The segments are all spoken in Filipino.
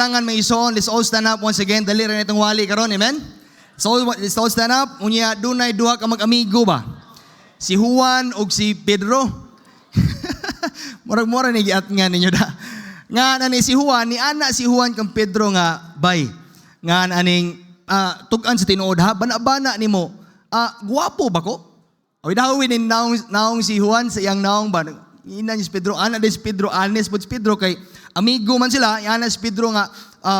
Tangan may ison, let's all stand up once again. Dali rin itong wali karon, amen? So let's all stand up. Unya, dunay duha ka mag-amigo ba? Si Juan ug si Pedro. Murag-mura ni giat nga ninyo da. Nga ani si Juan, ni ana si Juan kang Pedro nga bay. Nga aning tug-an sa tinuod ha, bana-bana nimo. Guwapo ba ko? Oy dawin ni naong si Juan sa iyang naong ba? Ina ni si Pedro, ana din si Pedro, honest but si Pedro kay amigo man sila, ana si Pedro nga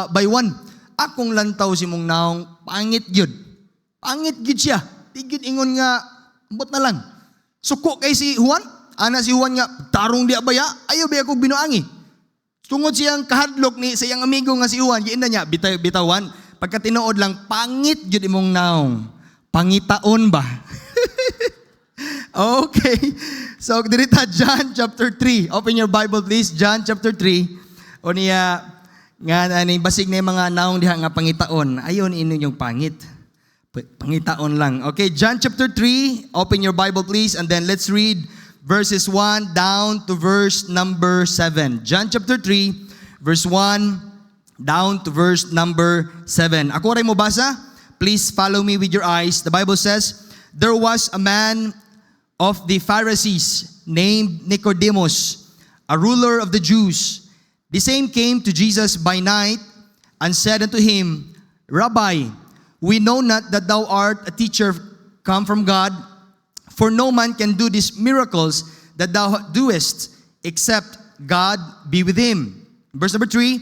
by one. Akong lantaw si mong naong pangit gyud. Pangit gyud siya. Tigid ingon nga ambot na lang. Suko kay si Juan, ana si Juan nga tarong di abaya, ayo ba ako binuangi. Tungod siyang kahadlok ni sa iyang amigo nga si Juan, giinda niya bitawan. Pagka tinuod lang pangit gyud imong naong. Pangitaon ba? Okay. So, dirita John chapter 3. Open your Bible please. John chapter 3. O niya, nga basig na yung mga naong diha nga pangitaon. Ayon inyong pangit. Pangitaon lang. Okay, John chapter 3. Open your Bible please. And then let's read verses 1 down to verse number 7. John chapter 3, verse 1 down to verse number 7. Ako rin mo basa? Please follow me with your eyes. The Bible says, there was a man of the Pharisees named Nicodemus, a ruler of the Jews. The same came to Jesus by night and said unto him, Rabbi, we know not that thou art a teacher come from God, for no man can do these miracles that thou doest, except God be with him. Verse number 3,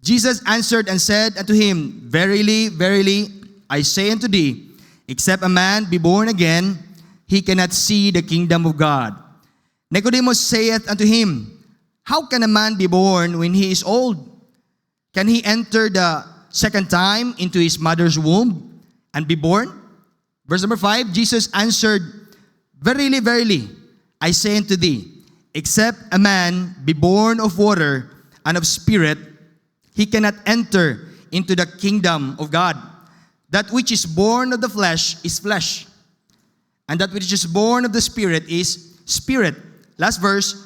Jesus answered and said unto him, Verily, verily, I say unto thee, except a man be born again, he cannot see the kingdom of God. Nicodemus saith unto him, How can a man be born when he is old? Can he enter the second time into his mother's womb and be born? Verse number 5, Jesus answered, Verily, verily, I say unto thee, except a man be born of water and of spirit, he cannot enter into the kingdom of God. That which is born of the flesh is flesh, and that which is born of the Spirit is spirit. Last verse,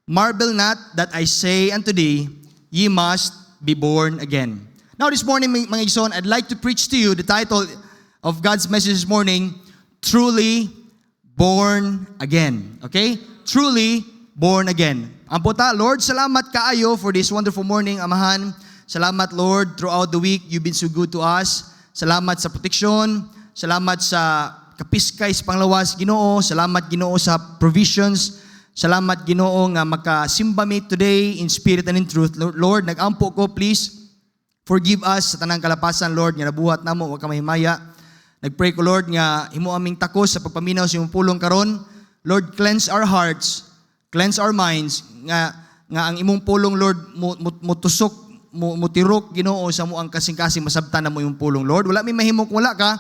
marvel not that I say unto thee, ye must be born again. Now this morning, mga ison, I'd like to preach to you the title of God's message this morning, Truly Born Again. Okay? Truly Born Again. Ang puta, Lord, salamat kaayo for this wonderful morning, Amahan. Salamat, Lord, throughout the week, you've been so good to us. Salamat sa proteksyon. Salamat sa kapiskay sa panglawas, Ginoo. Salamat, Ginoo, sa provisions. Salamat, Ginoo, nga makasimba mi today in spirit and in truth. Lord, nag-ampo ko, please, forgive us sa tanang kalapasan, Lord, nga nabuhat namo, wag ka mahimaya. Nagpray ko, Lord, nga himo aming takos sa pagpaminaw sa imong pulong karon. Lord, cleanse our hearts, cleanse our minds, nga ang imong pulong, Lord, mutusok, mutirok, Ginoo, sa mo ang kasing-kasing masabtan na mo yung pulong, Lord. Wala may mahimok, wala ka.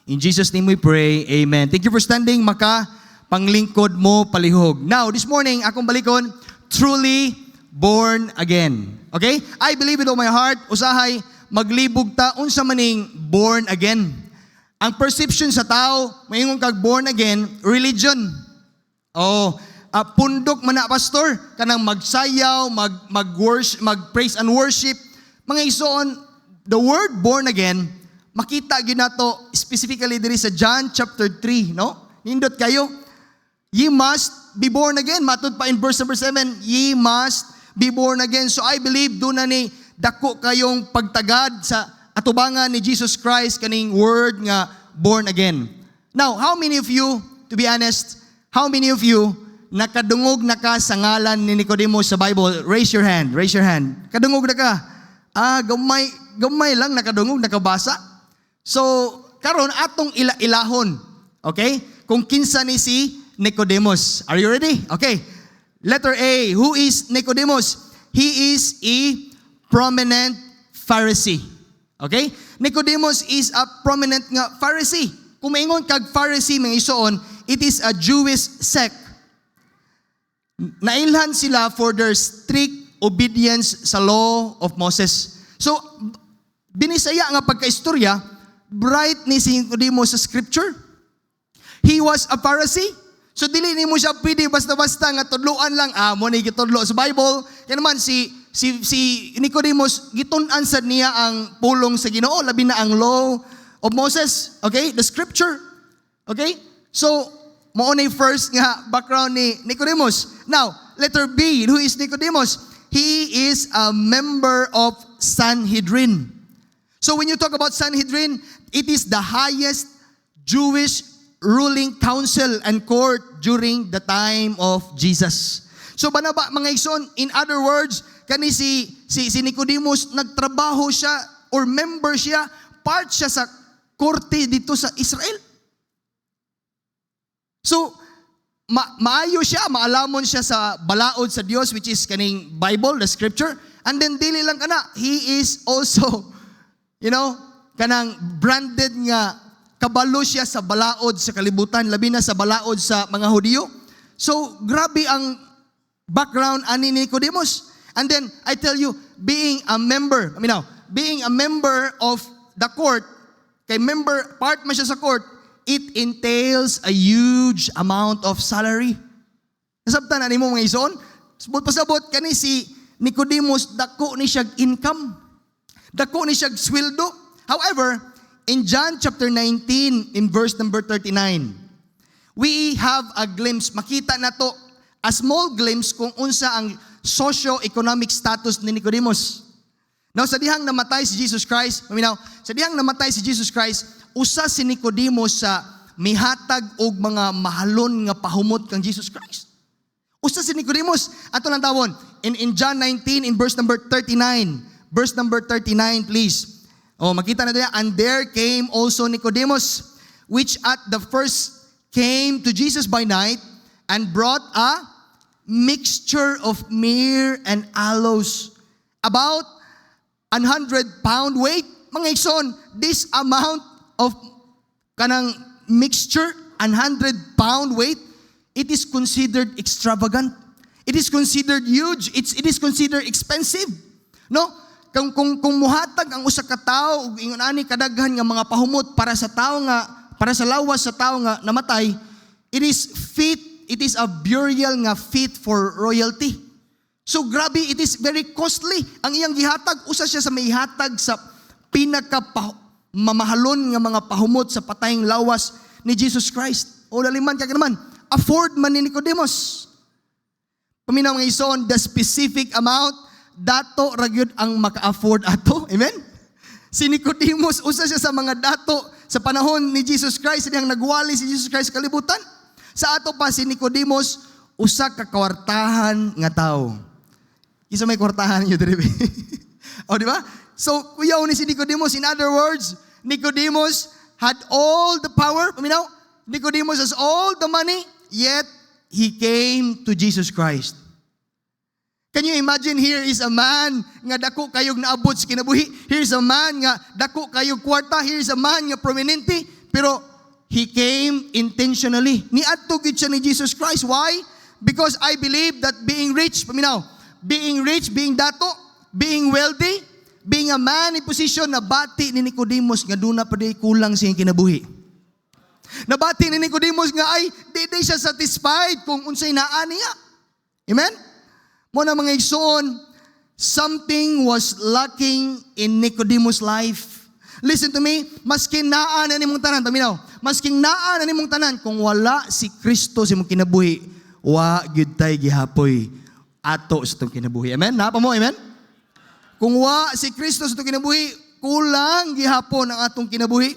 In Jesus' name we pray, amen. Thank you for standing, maka panglingkod mo palihog. Now, this morning, akong balikon, truly born again. Okay? I believe with all my heart, usahay, maglibog ta, unsa maning born again. Ang perception sa tao, mayingon kag born again, religion. Pundok man na, pastor, kanang magsayaw, mag-worship, mag-praise and worship. Mga ison, the word born again, makita gyud nato specifically diri sa John chapter 3, no? Nindot kayo. Ye must be born again. Matud pa in verse number 7, ye must be born again. So I believe doon na ni dako kayong pagtagad sa atubangan ni Jesus Christ kaning word nga born again. Now, how many of you, to be honest, how many of you nakadungog na ka sa ngalan ni Nicodemus sa Bible? Raise your hand. Raise your hand. Kadungog na ka. Gamay lang nakadungog, nakabasa. So, karon atong ilahon. Okay? Kung kinsa ni si Nicodemus. Are you ready? Okay. Letter A. Who is Nicodemus? He is a prominent Pharisee. Okay? Nicodemus is a prominent nga Pharisee. Kung maingon kag Pharisee, mga isuon, it is a Jewish sect. Nailhan sila for their strict obedience sa law of Moses. So, binisaya nga pagkaistorya, bright ni si Nicodemus sa scripture. He was a Pharisee. So, dili ni mo siya pwede basta-basta nga tudloan lang. Mo na gitudlo sa Bible. Kaya naman si si Nicodemus, gitun-an sad niya ang pulong sa Ginoo, labi na ang law of Moses. Okay? The scripture. Okay? So, mao na first nga background ni Nicodemus. Now, letter B, who is Nicodemus? He is a member of Sanhedrin. So when you talk about Sanhedrin, it is the highest Jewish ruling council and court during the time of Jesus. So banaba mga igsoon, in other words, kani si Nicodemus nagtrabaho siya or member siya, part siya sa korte dito sa Israel. So maayo siya, maalamon siya sa balaod sa Dios, which is kaning Bible, the scripture. And then dili lang kana, he is also, kanang branded nga kabalo siya sa balaod sa kalibutan, labi na sa balaod sa mga Hudyo. So grabe ang background ani Nicodemus. And then I tell you, being a member of the court, kay member, part man siya sa court, it entails a huge amount of salary. Nasabtan ani mo mga ison? Sabot pasabot kani si Nicodemus, dako ni siya income. Dako ni siya sweldo. However, in John chapter 19, in verse number 39, we have a glimpse, makita na to, a small glimpse kung unsa ang socio-economic status ni Nicodemus. Now, sa dihang namatay si Jesus Christ, usa si Nicodemus sa mihatag og mga mahalon nga pahumot kang Jesus Christ. Usa si Nicodemus, ato lang tawon, in John 19, in verse number 39, please. Makita na diya, and there came also Nicodemus, which at the first came to Jesus by night, and brought a mixture of myrrh and aloes, about 100-pound weight. Mga igsoon, this amount of kanang mixture, 100-pound weight, it is considered extravagant. It is considered huge. It is considered expensive. No? Kung muhatag ang usa ka tawo ug ingon ani kadaghan nga mga pahumot para sa lawas sa tawo nga namatay, it is a burial nga fit for royalty. So grabe, it is very costly. Ang iyang gihatag, usa siya sa maihatag sa mamahalon nga mga pahumot sa patayng lawas ni Jesus Christ. O laliman kag naman, afford man ni Nicodemus. Paminaw nga ison, the specific amount, dato ragyod ang maka-afford ato. Amen? Si Nicodemus, usa siya sa mga dato sa panahon ni Jesus Christ, diyang nagwali si Jesus Christ sa kalibutan. Sa ato pa, si Nicodemus, usa ka kawartahan nga tao. Isa may kwartahan niyo, Dribe. O, di ba? So, kuyaw ni si Nicodemus. In other words, Nicodemus had all the power. Paminaw, Nicodemus has all the money, yet he came to Jesus Christ. Can you imagine, here is a man nga dako kayog naabot sa kinabuhi. Here is a man nga dako kayog kwarta. Here is a man nga prominente. Pero he came intentionally. Niadto gid siya ni Jesus Christ. Why? Because I believe that being rich, being dato, being wealthy, being a man in position, nabati ni Nicodemus nga duna pa di kulang sa iyang kinabuhi. Nabati ni Nicodemus nga ay di siya satisfied kung unsay naa niya. Amen? Muna mga igsoon, something was lacking in Nicodemus' life. Listen to me, masking naan na nimong tanan, paminaw, masking naan na nimong tanan, kung wala si Kristo sa imong kinabuhi, wa gyud tay gihapoy ato sa itong kinabuhi. Amen? Napa mo, amen? Kung wa si Kristo sa itong kinabuhi, kulang gihapon ang atong kinabuhi.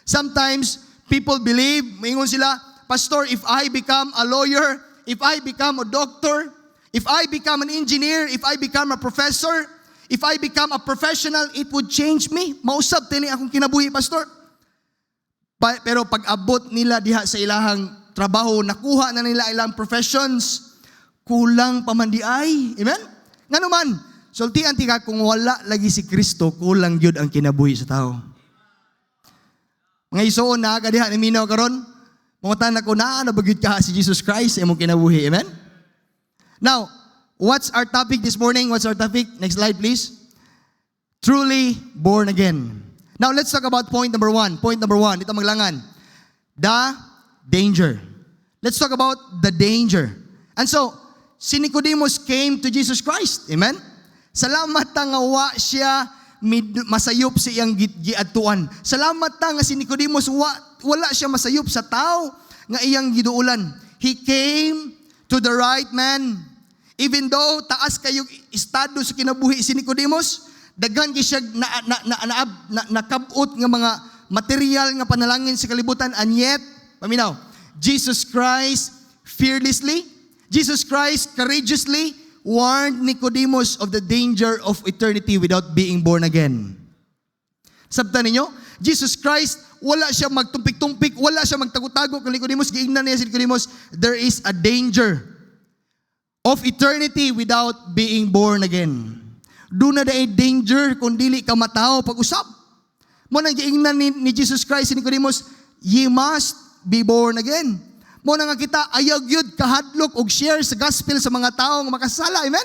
Sometimes, people believe, maingon sila, Pastor, if I become a lawyer, if I become a doctor, if I become an engineer, if I become a professor, if I become a professional, it would change me. Mausap tini akong kinabuhi, Pastor. Pero pag abot nila diha sa ilahang trabaho, nakuha na nila ilang professions, kulang pa man di ay. Amen? Nga naman, sultian ti ka, kung wala lagi si Kristo, kulang gyud ang kinabuhi sa tao. Mga isoon na kadiha ni minaw karon, mga ko na bagyud ka si Jesus Christ sa imong kinabuhi. Amen? Now, what's our topic this morning? What's our topic? Next slide, please. Truly born again. Now, let's talk about point number one. Point number one, ito maglangan. The danger. Let's talk about the danger. And so, si Nicodemus came to Jesus Christ. Amen? Salamat ta nga wa siya masayop sa iyang giadtuan. Salamat ta nga si Nicodemus wala siya masayop sa tao nga iyang giduulan. He came to the right man. Even though taas kayong estado sa kinabuhi si Nicodemus, daghan kay siya nakabot nga mga material nga panalangin sa kalibutan, and yet, paminaw, Jesus Christ fearlessly, Jesus Christ courageously warned Nicodemus of the danger of eternity without being born again. Sabta ninyo, Jesus Christ, wala siya magtumpik-tumpik, wala siya magtago-tago kay Nicodemus, giingnan niya si Nicodemus, there is a danger of eternity without being born again. Do na daay danger kung dili ka matao pag-usap. Mo nang giingnan ni Jesus Christ si Nicodemus, ye must be born again. Mo na nga kita ayaw gyud kahadlok og share sa gospel sa mga tawo nga makasala. Amen?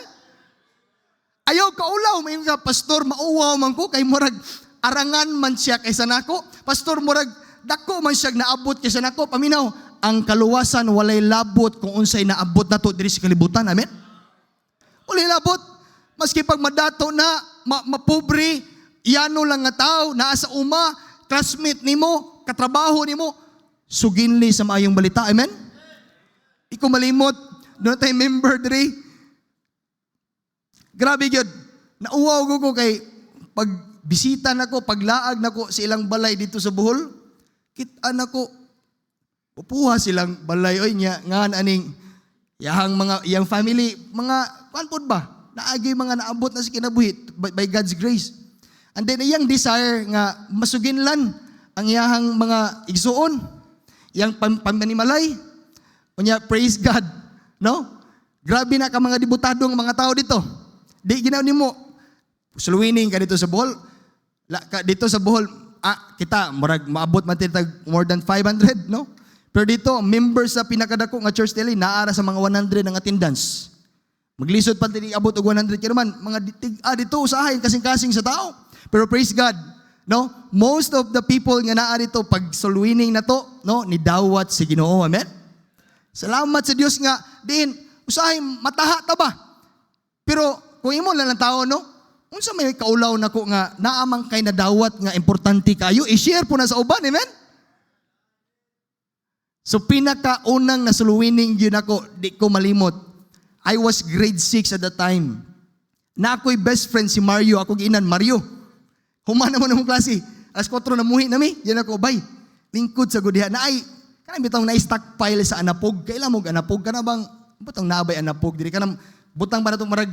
Ayaw kaulaw, may nga, pastor, mauwaw man ko, kay murag arangan man siya kaysa nako. Pastor, murag dako man siya naabot kaysa nako. Paminaw, ang kaluwasan walay labot kung unsay naabot nato diri sa kalibutan. Amen? Walay labot. Maski pag madato na, mapobre, iyano lang nga tao, naa sa uma, classmate nimo, katrabaho nimo, suginli sa maayong balita. Amen? Ikaw malimot, doon tayo member diri. Grabe yun. Nauwaw ko kay pag bisita nako, paglaag nako sa ilang balay dito sa Bohol, kita nako, pupuha silang balay. Oy, nga aning, iyang family, mga, panpod ba? Naagi mga naabot na sa kinabuhi by God's grace. And then iyang desire nga masuginlan ang iyahang mga igsuon, iyang pamanimalay. Unya, praise God. No? Grabe na ka mga dibutadong mga tao dito. Di ginaw nimo suluwining ka dito sa Bohol. Dito sa Bohol, kita murag maabot man tag more than 500, no? Pero dito, members sa pinakadako nga church nila naara sa mga 100 ang attendance. Maglisod pa din abot og 100 kaya naman mga dito usahay kasing-kasing sa tao. Pero praise God, no? Most of the people nga naa dito pag suluwining na to, no, ni dawat si Ginoo. Amen. Salamat sa Dios nga din usahay mataha ta ba. Pero kung imo lang tao, no, unsa may kaulaw nako nga naamang kay nadawat nga importante kayo, i-share po na sa uban. Amen. So pinakaunang nasuluwining yun ako, di ko malimot. I was grade 6 at the time. Na ako'y best friend si Mario, ako giinan, Mario. Humana mo na mong klase. Alas 4 na muhi nami. Yan ako, bay. Lingkod sa gudiha. Na ay, kanang bitang na-stockpile sa anapog. Kailan mo anapog? Ka na bang, butang nabay anapog? Diri ka na, butang ba na itong marag,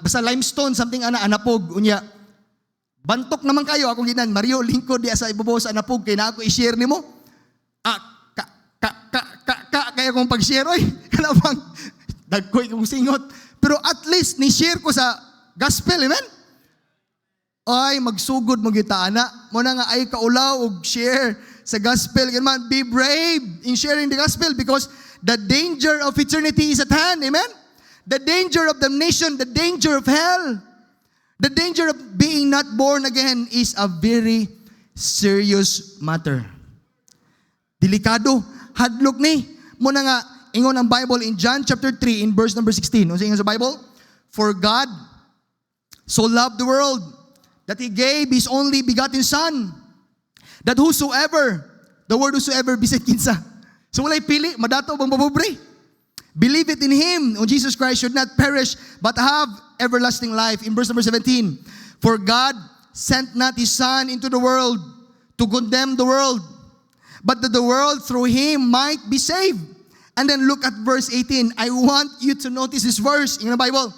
basta limestone, something anapog. Unya, bantok naman kayo, ako ginan, Mario, lingkod di sa ibabaw sa anapog. Kaya na ako i-share ni mo. Kaya kong pag-share, oy, kanabang, dagkoy kong singot. Pero at least, ni-share ko sa gospel, amen? Ay, magsugod mo kita, ana. Muna nga ay kaulaw og share sa gospel. Ganun, be brave in sharing the gospel because the danger of eternity is at hand, amen? The danger of damnation, the danger of hell, the danger of being not born again is a very serious matter. Delikado, hadlok ni. Muna nga, ingon ang Bible in John chapter 3 in verse number 16. Ano sa Bible? For God so loved the world that He gave His only begotten Son, that whosoever, the word whosoever, bisag kinsa. So walay pili, madato bang mapobre? Believe it in Him, on Jesus Christ, should not perish, but have everlasting life. In verse number 17, for God sent not His Son into the world to condemn the world, but that the world through Him might be saved. And then look at verse 18. I want you to notice this verse in the Bible.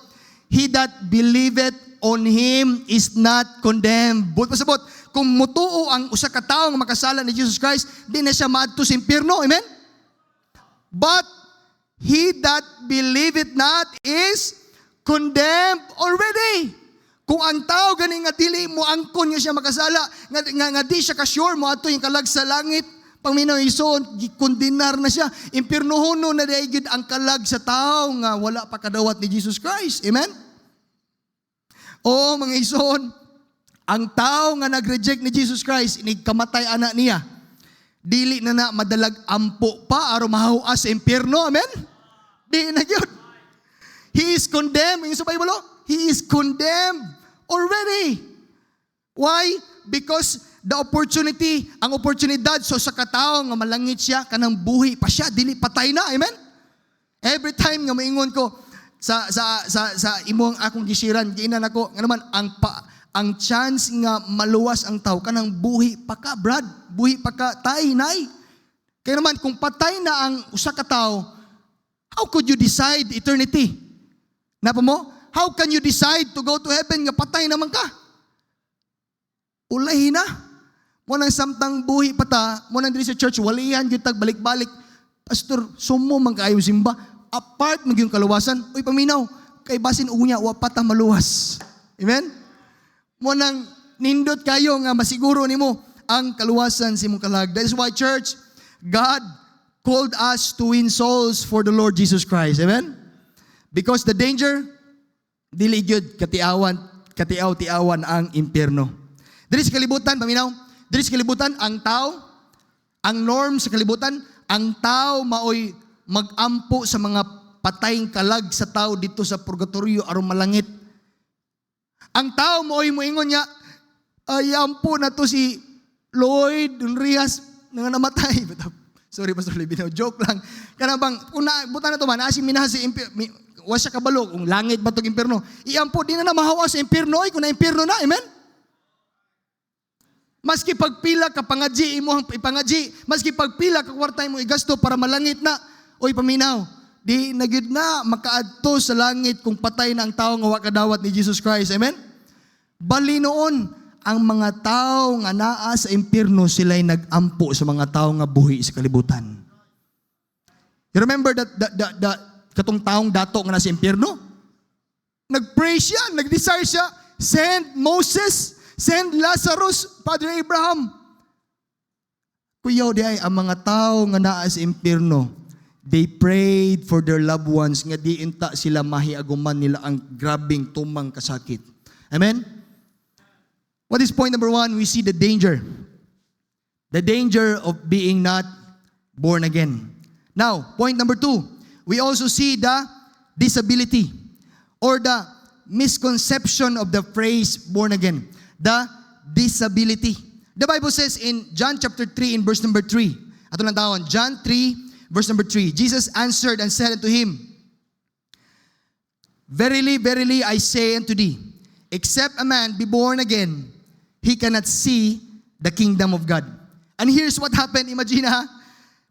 He that believeth on Him is not condemned. But pasabot, kung mutuo ang usa ka tawo nga makasala ni Jesus Christ, di na siya maadto sa impierno. Amen? But he that believeth not is condemned already. Kung ang tao ganing nga dili mo angkon nga siya makasala, nga di siya ka-sure mo ato yung kalag sa langit, pangminaw ison, gikondinar na siya. Impirnohono na daigid ang kalag sa tao nga wala pa kadawat ni Jesus Christ. Amen? O mga ison, ang tao nga nag-reject ni Jesus Christ, inigkamatay anak niya, dili na madalag ampo pa aron mahawas sa impierno. Amen? Di na yun. He is condemned. Yung sa Bible, he is condemned already. Why? Because the opportunity, ang oportunidad so sa katao nga malangit siya, kanang buhi pa siya, dili patay na. Amen? Every time nga maingon ko sa imong akong gisiran, giinan ako, nga naman, ang chance nga maluwas ang tao, kanang buhi pa ka, Brad. Buhi pa ka, tay, nay. Kaya naman, kung patay na ang usa ka tao, how could you decide eternity? Napa mo? How can you decide to go to heaven nga patay naman ka? Ulahi na. Munang samtang buhi pata, munang diri sa church, walihan yung tag balik-balik. Pastor, sumo man kaayo simba. Apart magyong kaluwasan. Uy, paminaw, kay basin unya, wapata maluwas. Amen? Munang nindot kayo nga masiguro nimo ang kaluwasan sa imong kalag. That is why, church, God called us to win souls for the Lord Jesus Christ. Amen? Because the danger, dili gyud katiaw-tiawan ang impyerno. Diri sa kalibutan, paminaw, diri sa kalibutan, ang tao, ang norm sa kalibutan, ang tao maoy magampo sa mga patayng kalag sa tao dito sa purgatorio aron malangit. Ang tao maoy moingon niya, ay ampo na to si Lloyd Unrias nga namatay. Sorry, Pastor Libino, joke lang. Kana bang, buta na to man, asi minahas si wa siya kabalo, kung langit ba itong impyerno. Iampo, di na mahawa sa impyerno, kung na impyerno na, amen? Maski pagpila ka pangadji, imo ang ipangadji, maski pagpila ka kwarta mo igasto para malangit na, oy paminaw, di nagyud na makaadto sa langit kung patay na ang tao nga wa kadawat ni Jesus Christ, amen? Bali noon, ang mga tao nga naa sa impyerno, sila'y nag-ampo sa mga tao nga buhi sa kalibutan. You remember that katong taong dato nga nasa impyerno? Nag-pray siya, nag-desire siya, send Moses, send Lazarus, Father Abraham. Kuyaw di ay, ang mga tao nga naa sa impyerno, they prayed for their loved ones nga di inta sila mahiaguman nila ang grabing tumang kasakit. Amen? What is point number 1? We see the danger. The danger of being not born again. Now, point number 2. We also see the disability or the misconception of the phrase born again. The disability. The Bible says in John chapter 3 in verse number 3. Ato lang tawon. John 3 verse number 3. Jesus answered and said unto him, Verily, verily, I say unto thee, except a man be born again, he cannot see the kingdom of God. And here's what happened. Imagine ha,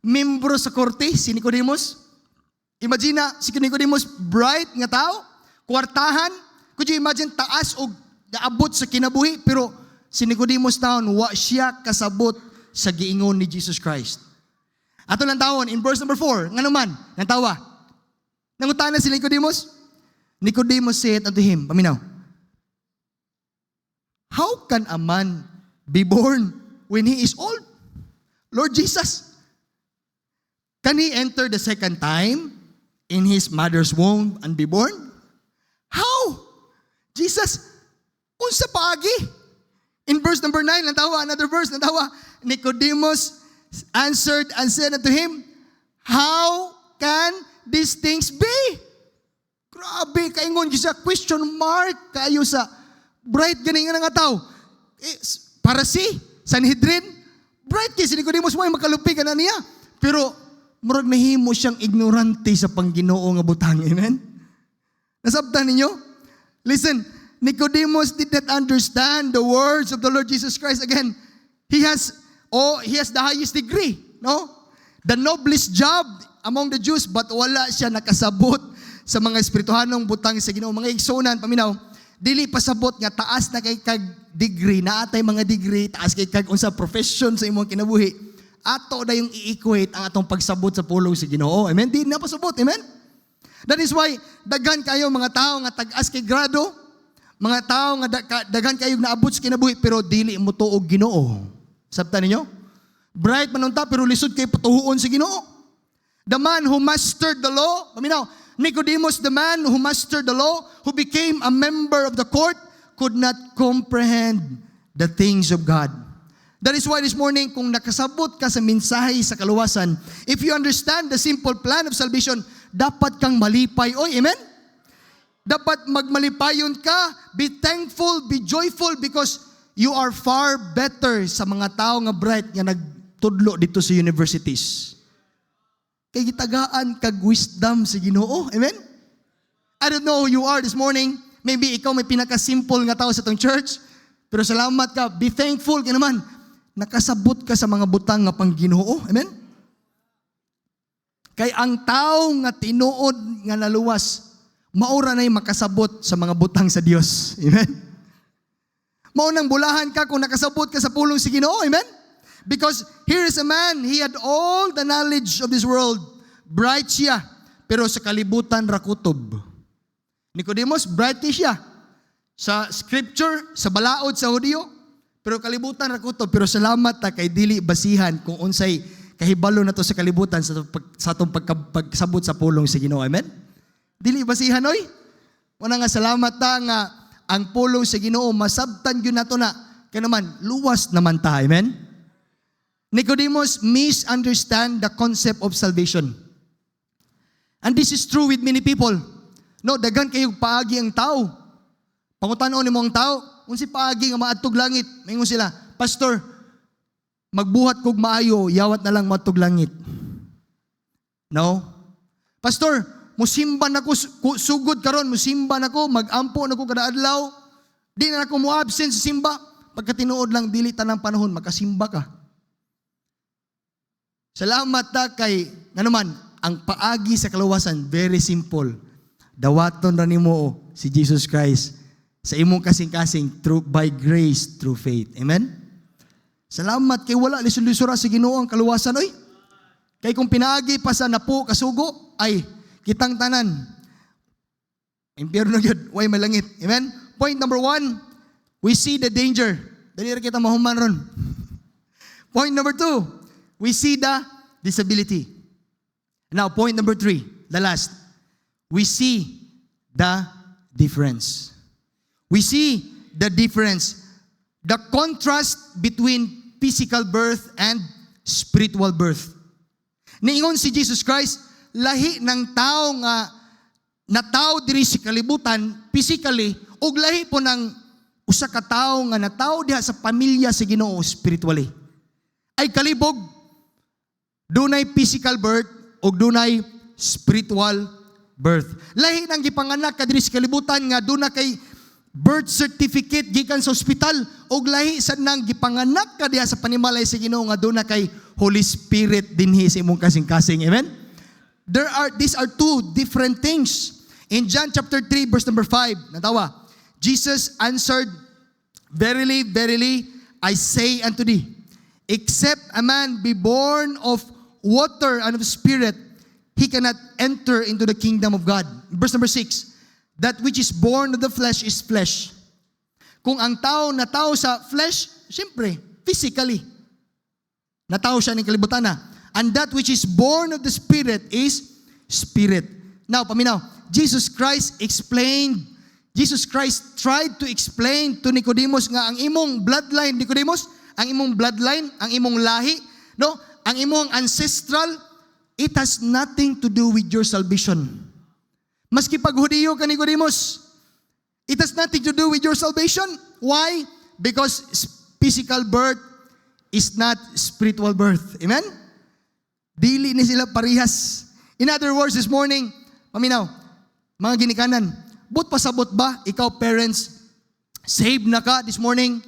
membro sa korte, si Nicodemus. Imagine si Nicodemus, bright nga tao, kwartahan. Could you imagine, taas o naabot sa kinabuhi, pero si Nicodemus taon, wa siya kasabot sa giingon ni Jesus Christ. Ato lang taon, in verse number 4, nga naman, nantawa. Nangutanan si Nicodemus. Nicodemus said unto him, paminaw, how can a man be born when he is old? Lord Jesus, can he enter the second time in his mother's womb and be born? How? Jesus, unsa paagi? In verse number 9, nantawa, another verse, nantawa, Nicodemus answered and said unto him, how can these things be? Grabe, kaingon siya, question mark kayo sa bright ganing nga tao. Para si Sanhedrin, bright kay si Nicodemus mo ay makalupi ka na niya. Pero murag nahimo siyang ignorante sa Pangginoo nga butang. Amen? Nasabtan ninyo? Listen, Nicodemus did not understand the words of the Lord Jesus Christ. Again, he has the highest degree, no? The noblest job among the Jews, but wala siya nakasabot sa mga espirituhanong butang sa Ginoo. Mga igsonan, paminaw, dili pasabot nga taas na kay kag degree, na atay mga degree, taas kay kag unsa profession sa imong kinabuhi. Ato na yung i-equate ang atong pagsabot sa pulong sa Ginoo. Amen? Di na pasabot. Amen? That is why, daghan kayo mga tao nga tag-as kay grado, mga tao nga daghan kayo naabot sa kinabuhi, pero dili mo tuog Ginoo. Sabta ninyo? Bright man unta, pero lisod kay patuhuon sa Ginoo. The man who mastered the law, paminaw, Nicodemus, the man who mastered the law, who became a member of the court, could not comprehend the things of God. That is why this morning, kung nakasabot ka sa mensahe sa kaluwasan, if you understand the simple plan of salvation, dapat kang malipay. Oy, amen? Dapat magmalipayon ka, be thankful, be joyful because you are far better sa mga tao nga bright nga nagtudlo dito sa universities. Kay gitagaan kag wisdom sa Ginoo. Amen? I don't know who you are this morning. Maybe ikaw may pinaka-simple nga tao sa tong church. Pero salamat ka, be thankful ka naman. Nakasabot ka sa mga butang nga pang Ginoo. Amen? Kay ang tao nga tinuod nga naluwas, maura na'y makasabot sa mga butang sa Dios. Amen? Maunang bulahan ka kung nakasabot ka sa pulong si Ginoo. Amen? Because here is a man, he had all the knowledge of this world. Bright siya, pero sa kalibutan rakutob. Nicodemus, bright siya. Sa scripture, sa balaod sa Hudiyo, pero kalibutan rakutob. Pero salamat ta kay dili basihan kung unsay kahibalo na to sa kalibutan sa atong pagsabot sa pulong si Ginoo. Amen? Dili basihan, oy. Una nga salamat ta nga ang pulong sa Ginoo masabtan gyud nato na kay naman luwas naman ta. Amen? Nicodemus misunderstand the concept of salvation. And this is true with many people. No, daghan kayong paagi ang tao. Pangutanon nimo ang tao, unsi paagi nga maadtog langit. Mingon sila, Pastor, magbuhat kog maayo, yawat na lang maadtog langit. No? Pastor, musimba nako sugod karon, musimba nako, magampo nako kada adlaw. Di na ako mo absent sa simba. Pagka tinuod lang dili tanang panahon makasimba ka. Salamat ta kay naman ang paagi sa kaluwasan very simple. Dawaton ra nimo si Jesus Christ sa imong kasing-kasing by grace through faith. Amen. Salamat kay wala lisod-lisura sa Ginoo ang kaluwasan oy. Kay kung pinaagi pa sa napo kasugo ay kitang tanan. Impyerno gyud, way malangit. Amen? Point number 1, we see the danger. Dali ra kita mahuman ron. Point number 2, we see the disability. Now, point number 3, the last. We see the difference. We see the difference. The contrast between physical birth and spiritual birth. Niingon si Jesus Christ, lahi ng tao nga natao diri sa kalibutan physically ug lahi po ng usa ka tawo nga natao diha sa pamilya sa Ginoo spiritually. Ay kalibog dunay physical birth ug dunay spiritual birth. Lahi nang gipanganak ka diri sa kalibutan nga duna kay birth certificate gikan sa ospital ug lahi sad nang gipanganak ka diha sa panimalay sa Ginoo nga duna kay Holy Spirit dinhi sa imong kasing-kasing. Amen? These are two different things. In John chapter 3 verse number 5, natawa, Jesus answered, Verily, verily, I say unto thee, except a man be born of water and of spirit, he cannot enter into the kingdom of God. Verse number 6, that which is born of the flesh is flesh. Kung ang tao na tao sa flesh, siyempre, physically, natao siya ng kalibutan na. And that which is born of the Spirit is Spirit. Now, paminaw, Jesus Christ tried to explain to Nicodemus nga ang imong bloodline, Nicodemus, ang imong bloodline, ang imong lahi, no? Ang imong ancestral, it has nothing to do with your salvation. Maski pag Hudiyo ka, Nicodemus, it has nothing to do with your salvation. Why? Because physical birth is not spiritual birth. Amen? Dili ni sila parihas. In other words, this morning, paminaw, mga ginikanan, but pasabot ba, ikaw parents, saved na ka this morning,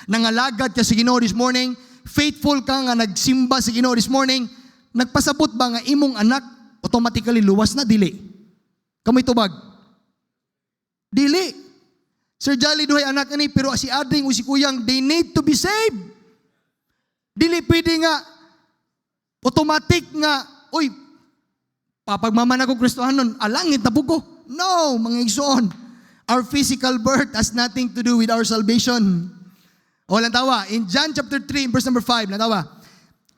nangalagad ka sa Ginoo this morning, faithful ka nga nagsimba sa Ginoo this morning, nagpasabot ba nga imong anak, automatically luwas na, dili? Kamoy tubag? Dili. Sir Jolly, duhay anak ni, pero si Ading o si Kuyang, they need to be saved. Dili pwede nga, automatic nga, uy, papagmaman ako Kristohanon, alangit na buko. No, mga igsoon. Our physical birth has nothing to do with our salvation. O, lantawa, in John chapter 3, verse number 5, lantawa,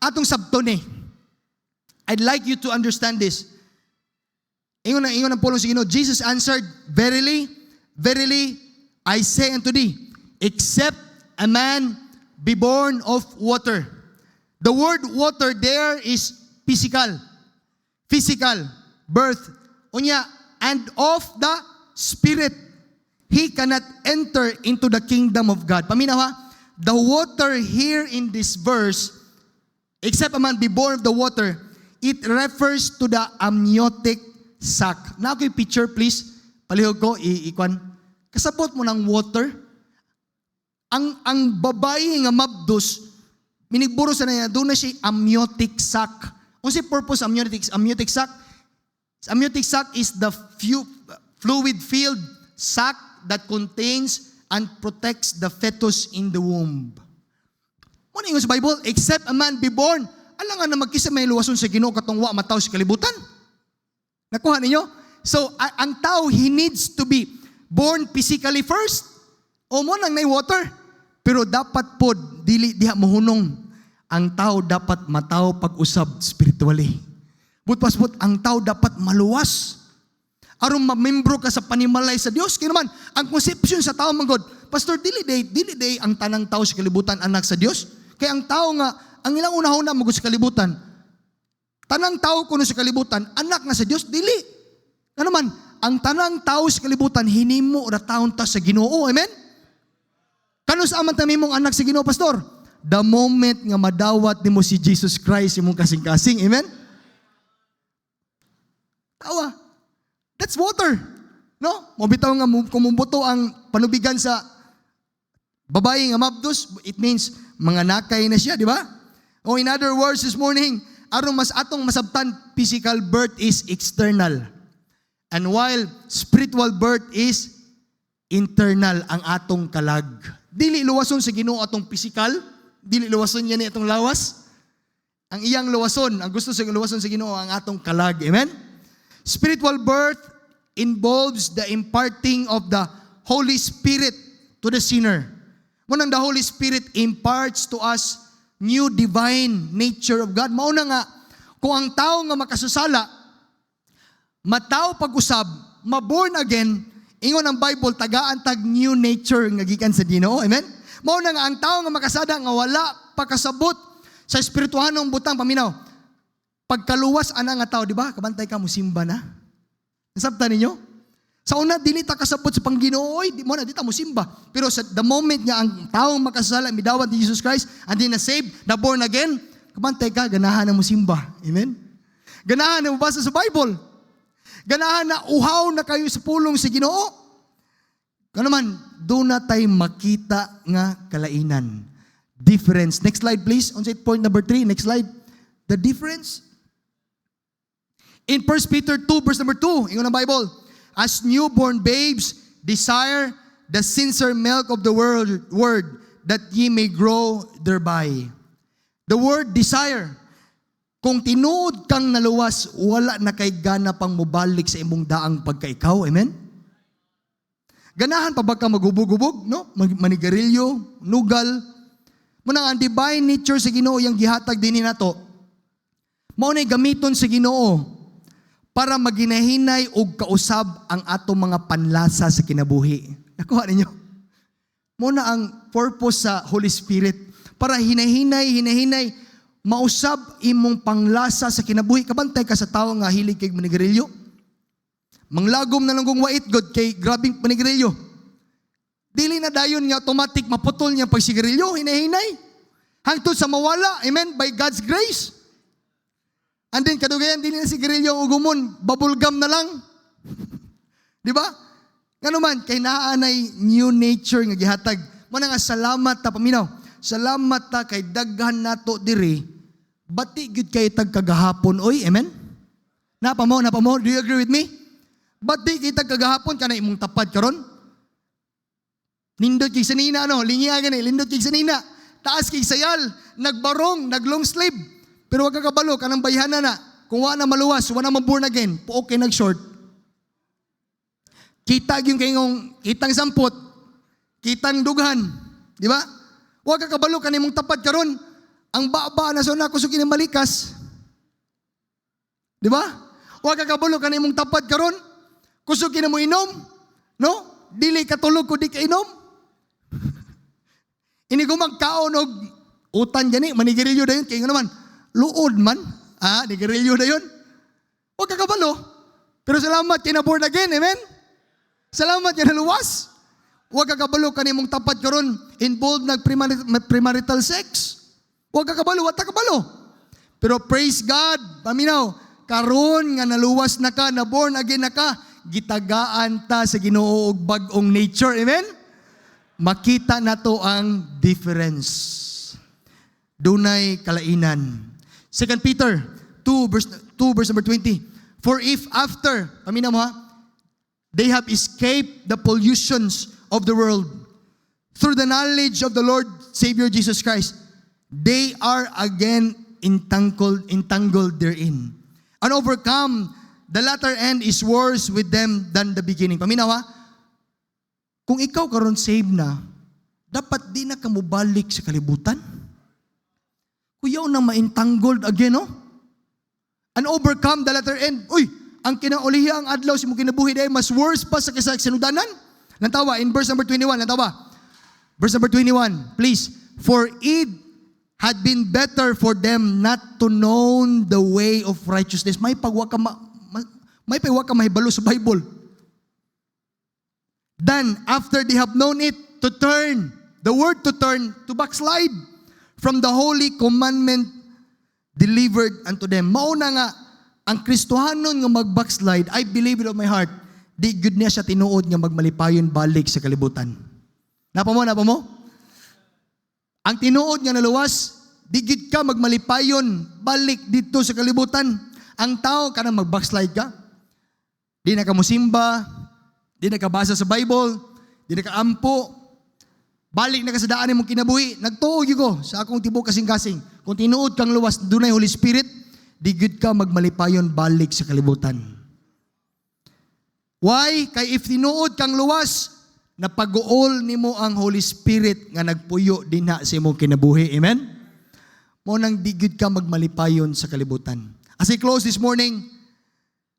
atong sabton I'd like you to understand this. Ingon ang pulong sa Ginoo, Jesus answered, Verily, verily, I say unto thee, except a man be born of water. The word water there is physical. Physical birth. Unya, and of the spirit, he cannot enter into the kingdom of God. Paminaw ha? The water here in this verse, except a man be born of the water, it refers to the amniotic sac. Na ako'y picture please. Palihog ko, ikwan. Kasabot mo ng water. Ang babae nga mabdus, minigburo sa niya, doon na siya amniotic sac. Kung si purpose amniotic sac? Amniotic sac is the fluid-filled sac that contains and protects the fetus in the womb. Muna yung sa Bible, except a man be born, alangan na magkisa may luwason sa Ginoo katong wa mataw sa kalibutan. Nakuha ninyo? So, ang tao, he needs to be born physically first. O mo nang water. Pero dapat po, dili diha mohunong. Ang tao dapat mataw pag-usab spiritually. But ang tao dapat maluwas. Aron mamembro ka sa panimalay sa Dios. Kaya naman, ang conception sa tao manggod, Pastor, dili day ang tanang tao sa kalibutan anak sa Dios. Kaya ang tao nga, ang ilang una-una magod sa kalibutan, tanang tao kuno sa kalibutan, anak nga sa Dios, dili. Ano naman, ang tanang tao sa kalibutan, hinimo ra taon ta sa Ginoo. Amen? Kano sa aman tamimong anak sa Ginoo, Pastor? The moment nga madawat nimo si Jesus Christ, imong kasing-kasing. Amen? Tawa. That's water. No? Mabitaw nga kumumbuto ang panubigan sa babae nga mabdus, it means mga nakay na siya, di ba? O in other words this morning, aron mas atong masabtan, physical birth is external. And while spiritual birth is internal, ang atong kalag. Dili luwason sa Ginoo atong physical, dili luwason niya ni atong lawas. Ang iyang luwason, ang gusto sa luwason sa Ginoo ang atong kalag. Amen? Spiritual birth involves the imparting of the Holy Spirit to the sinner. Munang the Holy Spirit imparts to us new divine nature of God. Mauna nga, kung ang tao nga makasusala, mataw pag-usab, maborn again, ingon ang Bible, tagaan tag new nature nga gikan sa Ginoo. Amen? Mauna nga, ang tao nga makasada nga wala pagkasabot sa espirituhanong butang paminaw. Pagkaluwas ana nga tao, di ba? Kabantay ka mo simba na. Nasabta ninyo? Sa una, dili ta kasabot sa Pangginoo, di mo na, di ta mo simba. Pero sa the moment nga ang taong makasala, midawat ni Jesus Christ, and then na-saved, na-born again, kabantay ka, ganahan na mo simba. Amen? Ganahan na mo basa sa Bible. Ganahan na uhaw na kayo sa pulong sa Ginoo. Kano man, doon na tayo makita nga kalainan. Difference. Next slide please. On set point number 3. Next slide. The difference. In 1 Peter 2 verse number 2, ingon ang Bible, as newborn babes desire the sincere milk of the word that ye may grow thereby. The word desire. Kung tinuod kang naluwas, wala na kay gana pang mubalik sa imong daang pagkaikaw. Amen? Ganahan pa ba ka magubog-ubog? No? Manigarilyo, nugal. Muna ang divine nature sa Ginoo, yung gihatag din nato. Mao na'y gamiton sa Ginoo para maginahinay og kausab ang atong mga panlasa sa kinabuhi. Nakuha ninyo? Muna ang purpose sa Holy Spirit para hinahinay, mausab imong panglasa sa kinabuhi. Kabantay ka sa tao nga hilig kay manigarilyo. Manglagom na lang kung wait God kay grabing manigarilyo. Dili na dayon nga automatic maputol niya pag sigarilyo, hinahinay. Hangtod sa mawala, amen, by God's grace. And then kadugayan, dili na sigarilyo ang ugumon, bubblegum na lang. Di ba? Nga naman, kay naanay new nature nga gihatag. Muna nga salamat ta paminaw. Salamat ta kay daghan nato diri. Bati gyud kay tag kagahapon oy, amen? Napa mo? Do you agree with me? Bati kay tag kagahapon kana imong tapad karon? Nindot kay sanina lingiya gani, lindot kay sanina. Taas kay sayal, nagbarong, naglong sleeve. Pero wag ka kabalo kanang bayhana na. Kung wa na maluwas, wa na maborn again, puok kay nag-short. Kita gyud kay ngong kitang sampot, kitang dughan, di ba? Huwag ka kabalo ka nimong tapad karon. Ang baba na na kusog ni malikas. Di ba? Huwag ka kabalo ka nimong tapad karon. Kusog mo inom. No? Dili katulog ko di ka inom. Ini ko magkaon og utan gani, manigarilyo dayon kay nga naman. Luod man. Nigarilyo dayon. Huwag ka kabalo. Pero salamat kay na born again, amen? Salamat nga naluwas. Huwag kakabalo kanimong tapat karon involved premarital sex. Huwag kakabalo, wata kabalo. Pero praise God, paminaw, karon nga naluwas na ka, na born again na ka, gitagaan ta sa Ginoo og bag-ong nature. Amen? Makita na to ang difference. Dunay kalainan. 2 Peter 2 verse number 20. For if after, paminaw mo ha, they have escaped the pollutions of the world through the knowledge of the Lord Savior Jesus Christ, they are again entangled therein. And overcome, the latter end is worse with them than the beginning. Paminaw ha? Kung ikaw karon save na, dapat di na ka mubalik sa kalibutan. Kuyaw nang ma-entangled again, no? And overcome, the latter end. Uy, ang kinaulihi ang adlaw si mo kinabuhi dahil mas worse pa sa sinudanan. Lantawa, in verse number 21, lantawa. Verse number 21, please. For it had been better for them not to know the way of righteousness. May pagwa ka mahibalo sa Bible. Then, after they have known it, to turn, the word to turn, to backslide from the holy commandment delivered unto them. Mauna nga, ang Kristohanon nga mag-backslide, I believe it of my heart, di good niya siya tinuod nga magmalipayon balik sa kalibutan. Napa mo? Ang tinuod nga naluwas, di good ka magmalipayon balik dito sa kalibutan. Ang tao ka na mag-backslide ka. Di na ka musimba, di na ka basa sa Bible, di na ka ampo, balik na ka sa daan mong kinabuhi. Nagtuog ko sa akong tibok kasing-kasing. Kung tinuod kang luwas, dunay Holy Spirit, di good ka magmalipayon balik sa kalibutan. Why? Kay if tinuod kang luwas, napag-uol nimo ang Holy Spirit nga nagpuyo dinha sa imong kinabuhi. Amen? Mo nang di good ka magmalipayon sa kalibutan. As I close this morning,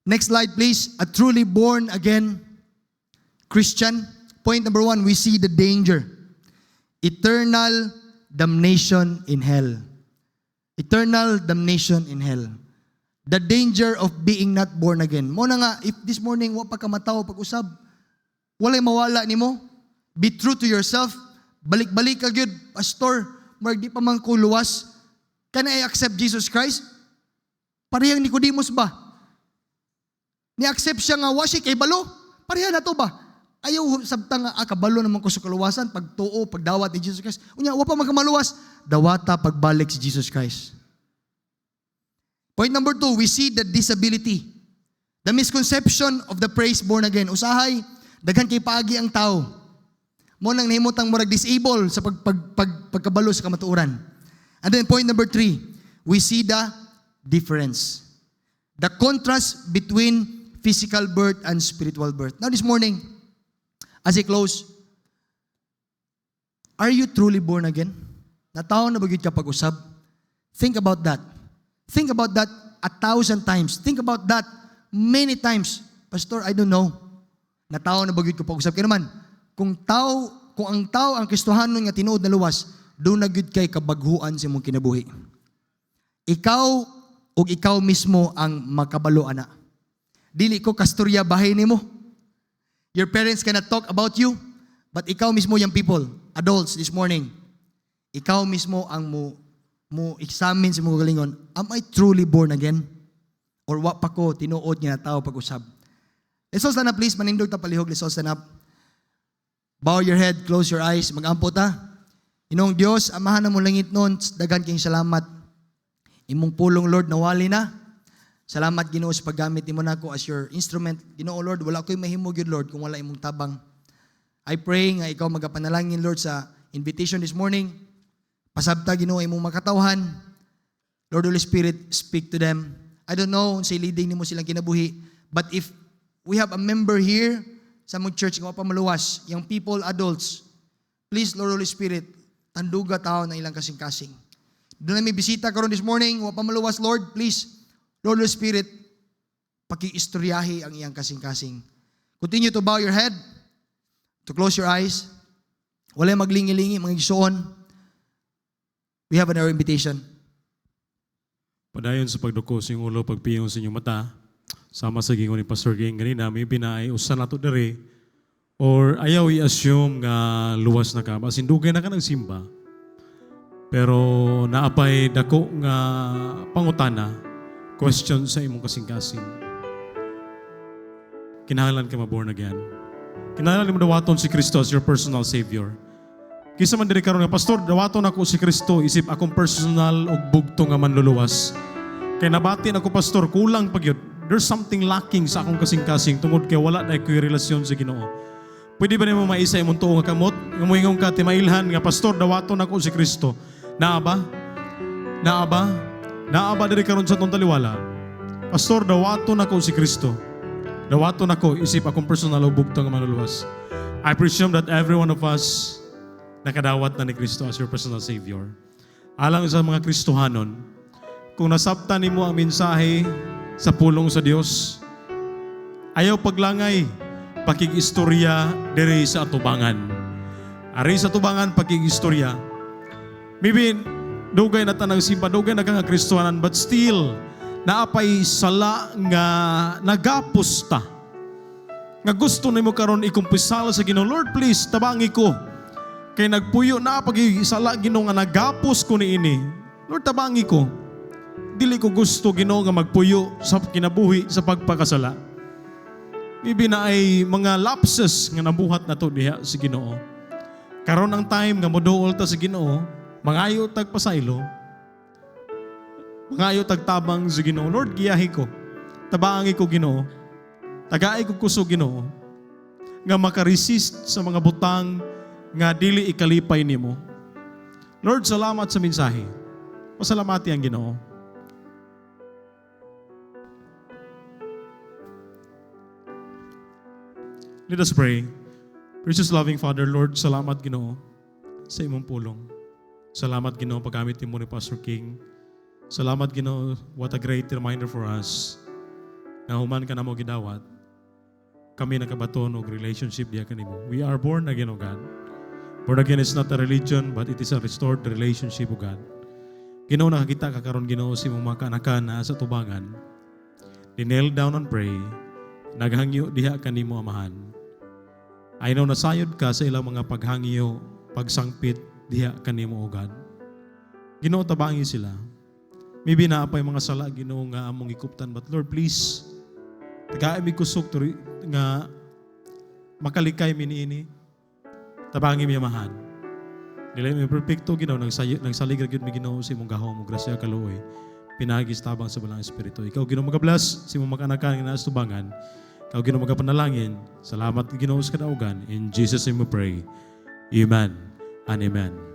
next slide please. A truly born again Christian. Point number 1, we see the danger. Eternal damnation in hell. Eternal damnation in hell. The danger of being not born again. Mo na nga, if this morning wa pa ka mataw pag-usab, walay mawala nimo. Be true to yourself. Balik-balik ka gyud, pastor, marag di pa man ko luwas. Can I accept Jesus Christ? Parehang Nicodemus ba? Ni-accept siya nga wasi kay balo. Pareha na to ba? Ayaw sabta nga kabalo naman ko sa kaluwasan pagtuo, pagdawat ni Jesus Christ. Unya, wa pa magkamaluwas, dawata pagbalik si Jesus Christ. Point number 2, we see the disability. The misconception of the praise born again. Usahay, daghan kay paagi ang tao. Mo nang nahimutang murag disable sa pagkabalo sa kamatuoran. And then point number 3, we see the difference. The contrast between physical birth and spiritual birth. Now this morning, as I close, are you truly born again? Nataon na bagid ka pag-usab? Think about that. Think about that 1,000 times. Think about that many times. Pastor, I don't know. Nataon na bagid ka pag-usab. Kaya naman, kung ang tao ang Kristohanon nga tinuod na luwas, doon na gud kay kabaghuan sa imong kinabuhi. Ikaw o ikaw mismo ang makabalo ana. Dili ko kasturya bahay nimo. Your parents cannot talk about you, but ikaw mismo yung people, adults this morning, ikaw mismo ang mo examine sa mga galingon, am I truly born again? Or wa pa ko tinuod nga tao pag-usab? Let's all stand up please, manindog ta palihog, let's all stand up. Bow your head, close your eyes, mag-ampo ta. Inong Dios, amahan na mo langit noon, daghan kayong salamat. Imong pulong Lord, nawali na. Salamat Ginoo sa paggamit nimo nako as your instrument. Ginoo Lord, wala ko'y mahimo gyud Lord kung wala imong tabang. I pray nga ikaw magapanalangin Lord sa invitation this morning. Pasabta Ginoo imong makatawhan. Lord Holy Spirit, speak to them. I don't know say leading nimo silang kinabuhi, but if we have a member here sa mong church nga pa maluwas, young people, adults, please Lord Holy Spirit, tanduga tao ng ilang kasing-kasing. Doon na may bisita karon this morning, wa pa maluwas Lord, please Lord Holy Spirit, paki-istoryahi ang iyang kasing-kasing. Continue to bow your head, to close your eyes. Wala maglingi-lingi, mga igsoon. We have another invitation. Padayon sa pagduko sa inyong ulo, pagpiyon sa inyong mata, sama sa gingon ni Pastor Ging, ganina, may binaay, usan nato dere, or ayaw i-assume nga luwas na ka. Basin dugay na ka nagsimba. Pero naapay dako nga pangutana, question sa imong kasing-kasing. Kinahanglan ka ma-born again. Kinahanglan mo dawaton si Kristo as your personal Savior. Kisa man diri karon nga, Pastor, dawaton ako si Kristo isip akong personal og bugto nga manluluwas. Kay nabatin ako, Pastor, kulang pa gyud. There's something lacking sa akong kasing-kasing tungod kay wala na ko'y relasyon sa Ginoo. Pwede ba nimo maisa imong tuo nga kamot? Nga moingon ka timailhan nga, Pastor, dawaton ako si Kristo. Naa ba? Naa ba? Naa ba diri karon sa tong taliwala? Pastor, dawaton ako si Kristo. Dawaton ako isip akong personal og bugto nga manluluwas. I presume that every one of us nakadawat na ni Kristo as your personal Savior. Alang sa mga Kristohanon, kung nasabtan nimo ang mensahe sa pulong sa Dios, ayaw paglangay, pakig-istorya diri sa atubangan. Ari sa atubangan, pakig-istorya. Maybe, dugay na tanang simba, dugay na kang Kristohanan, but still, naapay sala nga nagapos ta. Nga gusto nimo karon ikumpisal sa Ginoo, Lord, please, tabangi ko. Kay nagpuyo na pag-isala Ginoo nga nagapos ko niini. Lord, tabangi ko. Dili ko gusto Ginoo nga magpuyo sa kinabuhi sa pagpakasala. Maybe na ay mga lapses nga nabuhat na to diha sa Ginoo. Karon ang time nga moduol ta sa Ginoo, mangayo tag pasaylo. Mangayo tag tabang sa Ginoo. Lord, giyahi ko. Tabangi ko Ginoo. Tagaay ko kuso Ginoo nga makaresist sa mga butang nga dili ikalipay nimo. Lord, salamat sa mensahe. Pasalamati ang Ginoo. Let us pray. Precious loving Father, Lord, salamat Ginoo sa imong pulong. Salamat Ginoo paggamit nimo ni Pastor King. Salamat Ginoo, what a great reminder for us na human ka na mo gidawat. Kami nakabaton og relationship diha kanimo. We are born again, O God. Born again is not a religion, but it is a restored relationship, O God. Ginoo, nakakita ka karon Ginoo sa imong mga kanakan na sa tubangan. Kneel down and pray. Naghangyo diha kanimo amahan. I know nasayod ka sa ilang mga paghangyo, pagsangpit diha kanimo, O God. Ginoo, tabangi sila. Maybe naapay mga sala Ginoo nga among ikuptan, but Lord, please, tagaay mi kusog nga makalikay mi niini. Tabangi mi amahan. Dili mi perfecto Ginoo, nagsalig gyud mi Ginoo sa imong gahom ug grasya kaluoy. Pinagis tabang sa balang espiritu. Ikaw Ginoo magabless sa imong mag-anakan nga nasa tubangan. Ikaw Ginoo magapanalangin. Salamat Ginoo sa kadaugan. In Jesus name we pray. Amen and amen.